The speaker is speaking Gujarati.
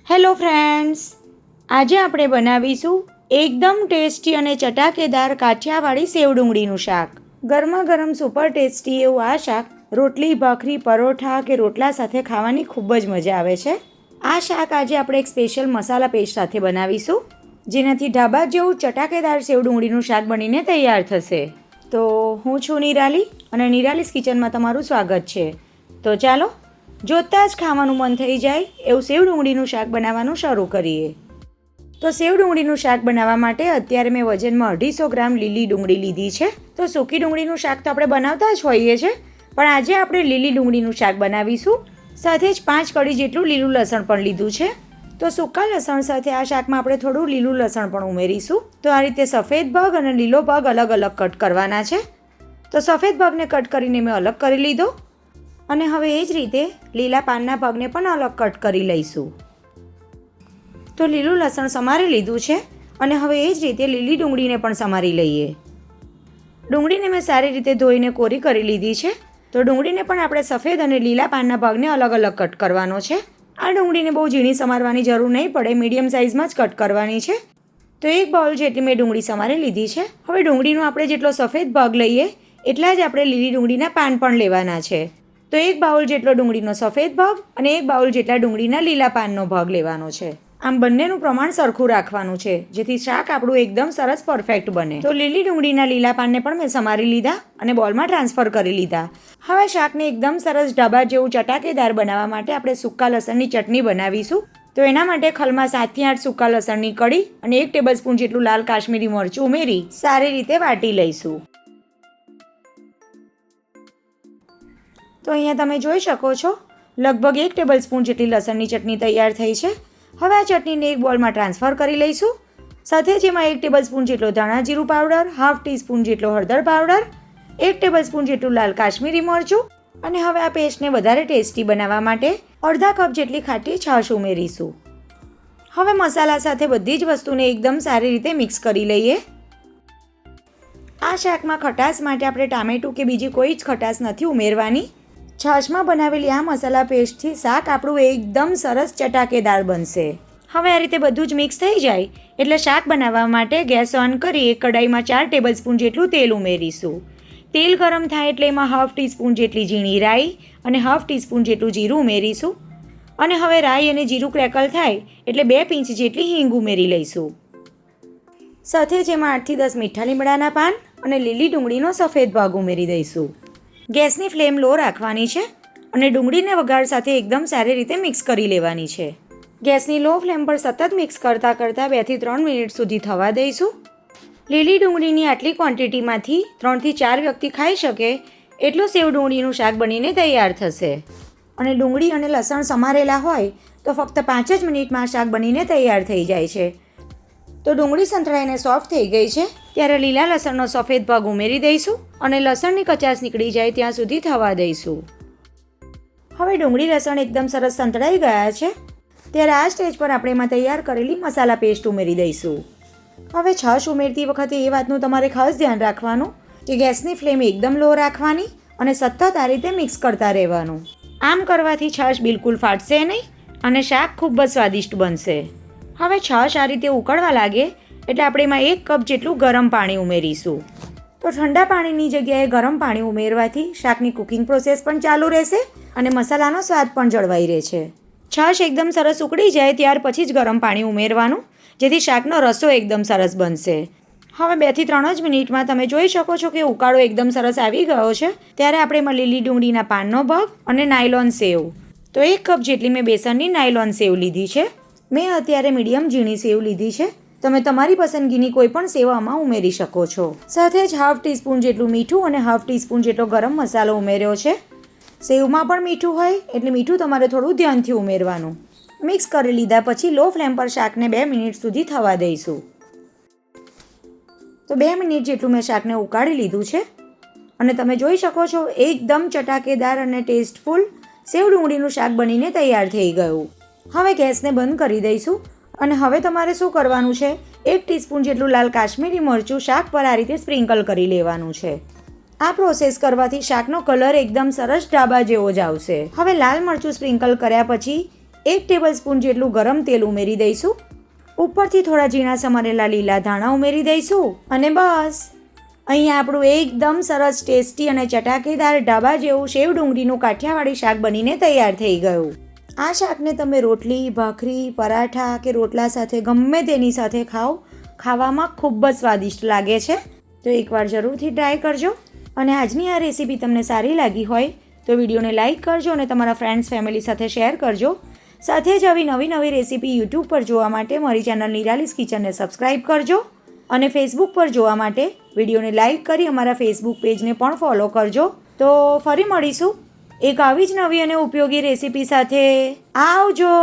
હેલો ફ્રેન્ડ્સ, આજે આપણે બનાવીશું એકદમ ટેસ્ટી અને ચટાકેદાર કાઠિયાવાડી સેવ ડુંગળીનું શાક. ગરમા ગરમ સુપર ટેસ્ટી એવું આ શાક રોટલી, ભાખરી, પરોઠા કે રોટલા સાથે ખાવાની ખૂબ જ મજા આવે છે. આ શાક આજે આપણે એક સ્પેશિયલ મસાલા પેસ્ટ સાથે બનાવીશું, જેનાથી ઢાબા જેવું ચટાકેદાર સેવ ડુંગળીનું શાક બનીને તૈયાર થશે. તો હું છું નિરાલી અને નિરાલીસ કિચનમાં તમારું સ્વાગત છે. તો ચાલો જોતાં જ ખાવાનું મન થઈ જાય એવું સેવ ડુંગળીનું શાક બનાવવાનું શરૂ કરીએ. તો સેવ ડુંગળીનું શાક બનાવવા માટે અત્યારે મેં વજનમાં 250 ગ્રામ લીલી ડુંગળી લીધી છે. તો સૂકી ડુંગળીનું શાક તો આપણે બનાવતા જ હોઈએ છીએ, પણ આજે આપણે લીલી ડુંગળીનું શાક બનાવીશું. સાથે જ 5 કળી જેટલું લીલું લસણ પણ લીધું છે. તો સૂકા લસણ સાથે આ શાકમાં આપણે થોડું લીલું લસણ પણ ઉમેરીશું. તો આ રીતે સફેદ ભાગ અને લીલો ભાગ અલગ અલગ કટ કરવાના છે. તો સફેદ ભાગને કટ કરીને મેં અલગ કરી લીધો અને હવે એ જ રીતે લીલા પાનના ભાગને પણ અલગ કટ કરી લઈશું. તો લીલું લસણ સમારી લીધું છે અને હવે એ જ રીતે લીલી ડુંગળીને પણ સમારી લઈએ. ડુંગળીને મેં સારી રીતે ધોઈને કોરી કરી લીધી છે. તો ડુંગળીને પણ આપણે સફેદ અને લીલા પાનના ભાગને અલગ અલગ કટ કરવાનો છે. આ ડુંગળીને બહુ ઝીણી સમારવાની જરૂર નહીં પડે, મીડિયમ સાઇઝમાં જ કટ કરવાની છે. તો એક બાઉલ જેટલી મેં ડુંગળી સમારી લીધી છે. હવે ડુંગળીનો આપણે જેટલો સફેદ ભાગ લઈએ એટલા જ આપણે લીલી ડુંગળીના પાન પણ લેવાના છે. તો એક બાઉલ જેટલો ડુંગળીનો સફેદ ભાગ અને એક બાઉલ જેટલા ડુંગળીના લીલા પાનનો ભાગ લેવાનો છે. આમ બંનેનું પ્રમાણ સરખું રાખવાનું છે, જેથી શાક આપણું એકદમ સરસ પરફેક્ટ બને. તો લીલી ડુંગળીના લીલા પાનને પણ મેં સમારી લીધા અને બોલમાં ટ્રાન્સફર કરી લીધા. હવે શાકને એકદમ સરસ ઢાબા જેવું ચટાકેદાર બનાવવા માટે આપણે સૂકા લસણની ચટણી બનાવીશું. તો એના માટે ખલમાં 7 થી 8 સૂકા લસણની કળી અને 1 ટેબલસ્પૂન જેટલું લાલ કાશ્મીરી મરચું ઉમેરી સારી રીતે વાટી લઈશું. તો અહીંયા તમે જોઈ શકો છો, લગભગ 1 ટેબલસ્પૂન જેટલી લસણની ચટણી તૈયાર થઈ છે. હવે આ ચટણીને એક બોલમાં ટ્રાન્સફર કરી લઈશું. સાથે જ એમાં 1 ટેબલસ્પૂન જેટલો ધાણા જીરું પાવડર, હાફ ટીસ્પૂન જેટલો હળદર પાવડર, 1 ટેબલસ્પૂન જેટલું લાલ કાશ્મીરી મરચું અને હવે આ પેસ્ટને વધારે ટેસ્ટી બનાવવા માટે અડધા કપ જેટલી ખાટી છાશ ઉમેરીશું. હવે મસાલા સાથે બધી જ વસ્તુને એકદમ સારી રીતે મિક્સ કરી લઈએ. આ શાકમાં ખટાશ માટે આપણે ટામેટું કે બીજી કોઈ જ ખટાશ નથી ઉમેરવાની. છાશમાં બનાવેલી આ મસાલા પેસ્ટથી શાક આપણું એકદમ સરસ ચટાકેદાર બનશે. હવે આ રીતે બધું જ મિક્સ થઈ જાય એટલે શાક બનાવવા માટે ગેસ ઓન કરી એક કડાઈમાં 4 ટેબલસ્પૂન જેટલું તેલ ઉમેરીશું. તેલ ગરમ થાય એટલે એમાં હાફ ટીસ્પૂન જેટલી ઝીણી રાઈ અને હાફ ટીસ્પૂન જેટલું જીરું ઉમેરીશું. અને હવે રાઈ અને જીરું ક્રેકલ થાય એટલે 2 પિંચ જેટલી હિંગ ઉમેરી લઈશું. સાથે જ એમાં 8 થી 10 મીઠા લીમડાના પાન અને લીલી ડુંગળીનો સફેદ ભાગ ઉમેરી દઈશું. ગેસની ફ્લેમ લો રાખવાની છે અને ડુંગળીને વઘાર સાથે એકદમ સારી રીતે મિક્સ કરી લેવાની છે. ગેસની લો ફ્લેમ પર સતત મિક્સ કરતાં 2 થી 3 મિનિટ સુધી થવા દઈશું. લીલી ડુંગળીની આટલી ક્વોન્ટિટીમાંથી 3 થી 4 વ્યક્તિ ખાઈ શકે એટલું સેવ ડુંગળીનું શાક બનીને તૈયાર થશે. અને ડુંગળી અને લસણ સમારેલા હોય તો ફક્ત 5 જ મિનિટમાં શાક બનીને તૈયાર થઈ જાય છે. તો ડુંગળી સંતળાઈને સોફ્ટ થઈ ગઈ છે ત્યારે લીલા લસણનો સફેદ ભાગ ઉમેરી દઈશું અને લસણની કચાશ નીકળી જાય ત્યાં સુધી થવા દઈશું. હવે ડુંગળી લસણ એકદમ સરસ સંતળાઈ ગયા છે ત્યારે આ સ્ટેજ પર આપણે એમાં તૈયાર કરેલી મસાલા પેસ્ટ ઉમેરી દઈશું. હવે છાશ ઉમેરતી વખતે એ વાતનું તમારે ખાસ ધ્યાન રાખવાનું કે ગેસની ફ્લેમ એકદમ લો રાખવાની અને સતત આ રીતે મિક્સ કરતા રહેવાનું. આમ કરવાથી છાશ બિલકુલ ફાટશે નહીં અને શાક ખૂબ જ સ્વાદિષ્ટ બનશે. હવે છાશ આ રીતે ઉકળવા લાગે એટલે આપણે એમાં 1 કપ જેટલું ગરમ પાણી ઉમેરીશું. તો ઠંડા પાણીની જગ્યાએ ગરમ પાણી ઉમેરવાથી શાકની કુકિંગ પ્રોસેસ પણ ચાલુ રહેશે અને મસાલાનો સ્વાદ પણ જળવાઈ રહેશે. છાશ એકદમ સરસ ઉકળી જાય ત્યાર પછી જ ગરમ પાણી ઉમેરવાનું, જેથી શાકનો રસો એકદમ સરસ બનશે. હવે 2 થી 3 જ મિનિટમાં તમે જોઈ શકો છો કે ઉકાળો એકદમ સરસ આવી ગયો છે ત્યારે આપણે એમાં લીલી ડુંગળીના પાનનો ભાગ અને નાયલોન સેવ, તો 1 કપ જેટલી મેં બેસનની નાયલોન સેવ લીધી છે. મેં અત્યારે મીડિયમ ઝીણી સેવ લીધી છે. તમે તમારી પસંદગીની કોઈ પણ સેવ આમાં ઉમેરી શકો છો. સાથે જ હાફ ટીસ્પૂન જેટલું મીઠું અને હાફ ટીસ્પૂન જેટલો ગરમ મસાલો ઉમેર્યો છે. સેવમાં પણ મીઠું હોય એટલે મીઠું તમારે થોડું ધ્યાનથી ઉમેરવાનું. મિક્સ કરી લીધા પછી લો ફ્લેમ પર શાકને 2 મિનિટ સુધી થવા દઈશું. તો 2 મિનિટ જેટલું મેં શાકને ઉકાળી લીધું છે અને તમે જોઈ શકો છો એકદમ ચટાકેદાર અને ટેસ્ટફુલ સેવ ડુંગળીનું શાક બનીને તૈયાર થઈ ગયું. હવે ગેસને બંધ કરી દઈશું અને હવે તમારે શું કરવાનું છે, 1 ટીસ્પૂન જેટલું લાલ કાશ્મીરી મરચું શાક પર આ રીતે સ્પ્રિંકલ કરી લેવાનું છે. આ પ્રોસેસ કરવાથી શાકનો કલર એકદમ સરસ ઢાબા જેવો જ આવશે. હવે લાલ મરચું સ્પ્રિંકલ કર્યા પછી 1 ટેબલસ્પૂન જેટલું ગરમ તેલ ઉમેરી દઈશું. ઉપરથી થોડા ઝીણા સમારેલા લીલા ધાણા ઉમેરી દઈશું. અને બસ અહીંયા આપણું એકદમ સરસ ટેસ્ટી અને ચટાકેદાર ઢાબા જેવું સેવ ડુંગળીનું કાઠિયાવાડી શાક બનીને તૈયાર થઈ ગયું. આ શાકને તમે રોટલી, ભાખરી, પરાઠા કે રોટલા સાથે ગમે તેની સાથે ખાવામાં ખૂબ જ સ્વાદિષ્ટ લાગે છે. તો એકવાર જરૂરથી ટ્રાય કરજો. અને આજની આ રેસીપી તમને સારી લાગી હોય તો વિડીયોને લાઇક કરજો અને તમારા ફ્રેન્ડ્સ ફેમિલી સાથે શેર કરજો. સાથે જ આવી નવી રેસીપી યુટ્યુબ પર જોવા માટે મારી ચેનલ નિરાલીસ કિચનને સબસ્ક્રાઈબ કરજો. અને ફેસબુક પર જોવા માટે વિડીયોને લાઇક કરી અમારા ફેસબુક પેજને પણ ફોલો કરજો. તો ફરી મળીશું એક આવી જ નવી અને ઉપયોગી રેસીપી સાથે. આવજો.